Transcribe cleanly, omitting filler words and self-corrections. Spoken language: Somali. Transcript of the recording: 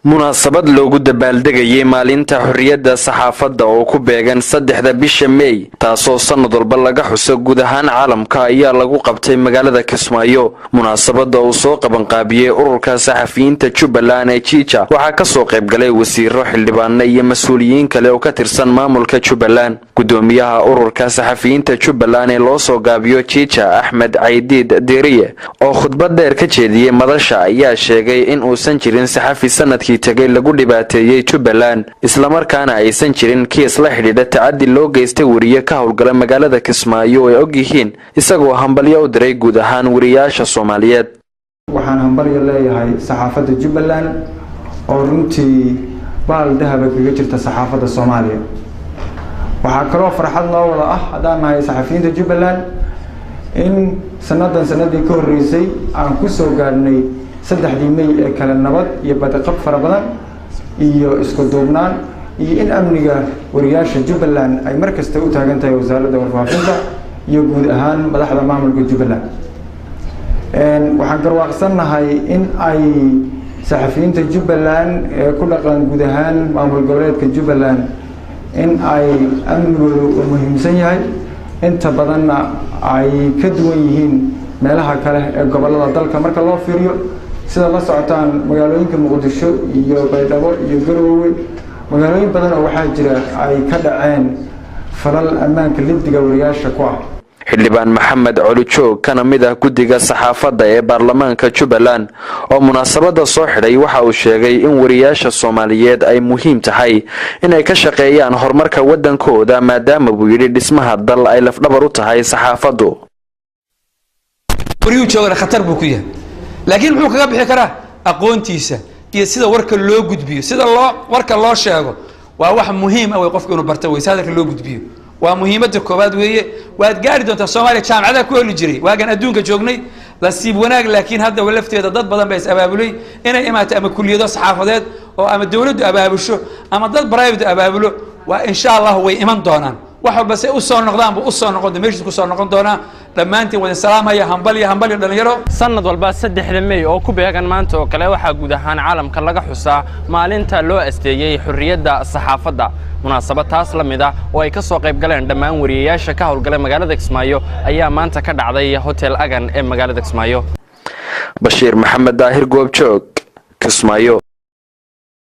munaasabad loogu dabaaldegayay maalinta xurriyadda saxaafadda oo ku beegan 3 bisha May taasoo sanad walba laga xuso guud ahaan caalamka ayaa lagu qabtay magaalada Kismaayo. munaasabada oo soo qaban qaabiyay ururka saxafiyiinta Jubbaland ee Chicha waxaa ka soo qayb galay wasiirro, xildhibaano iyo mas'uuliyiin kale oo ka tirsan maamulka Jubbaland. gudoomiyaha ururka saxafiyiinta Jubbaland ee loo soo gaabiyo Chicha Ahmed Caydiid Deriye oo khudbad dheer ka jeediyay madasha ayaa sheegay in uusan jirin saxafi sanadkii tagay lagu dhibaateeyay Jubbaland isla markaana aysan jirin kiis la xidhiidha tacaddi loo geystay wariye ka howlgala magaalada Kismaayo ay og yihiin isagoo hambalyo u diray guud ahaan wariyaasha Soomaaliyeed. waxaan hambalyo leeyahay saxaafadda Jubbaland oo runtii baal dahab kaga jirta saxaafadda Soomaaliya. waxaa kaloo farxad noo wada ah hadaan nahay saxafiyiinta Jubbaland in sanadii ka horeysay aan ku soo gaarnay 3 May ee kala nabad iyo badqab fara badan iyo isku duubnaan iyo in amniga wariyaasha Jubbaland ay markasta u taagan tahay wasaaradda warfaafinta iyo guud ahaan madaxda maamulka Jubbaland. waxaan garwaaqsanahay in ay saxafiyiinta Jubbaland ee ku dhaqan guud ahaan maamul goboleedka Jubbaland in ay amnigoodu muhiimsan yahay inta badanna ay ka duwan yihiin meelaha kale ee gobolada dalka marka loo fiiriyo sida la socotaan magaalooyinka Muqdisho iyo Baydhabo iyo Garowe magaalooyin badan oo waxaa jira ay ka dhaceen falal ammaanka liddiga wariyaasha ku ah. xildhibaan Maxamed Culujoog kana mid ah guddiga saxaafadda ee baarlamaanka Jubbaland oo munaasabada soo xidhay waxa uu sheegay in wariyaasha Soomaaliyeed ay muhiim tahay inay ka shaqeeyaan horumarka wadankooda maadaama uu yiri dhismaha dal ay lafdhabar u tahay saxaafaddu. wariyuu joogana khatar buu ku yahay laakiin wuxuu kaga bixi karaa aqoontiisa iyo sida warka loo gudbiyo sida warka loo sheego waa wax muhiim ah qofku inuu barto waysaadka loo gudbiyo waa muhiimada koobaad weeye waad gaari doontaa Soomaaliya jaamacada ku heli jiray waagan adduunka joognay la siib wanaag laakiin hadda walafteeda dad badan bay is abaabulay inay imaato ama kulliyado saxaafadeed oo ama dawladdu abaabusho ama dad private abaabulo waa insha Allah way iman doonaan wax walba si u soo noqdaan u soo noqon meesha ku soo noqon doona dhamaantiin wada salaamaya hambaliyo dhalinyaro. sanad walba 3 May oo ku beegan maanta oo kale waxa guud ahaan caalamka laga xusaa maalinta loo asteeyay xurriyadda saxaafadda. munaasabad taas la mid ah oo ay ka soo qayb galeen dhammaan wariyaasha ka howlgala magaalada Kismaayo ayaa maanta ka dhacday Hotel Agan ee magaalada Kismaayo. Bashiir Maxamed Daahir Goobjoog Kismaayo.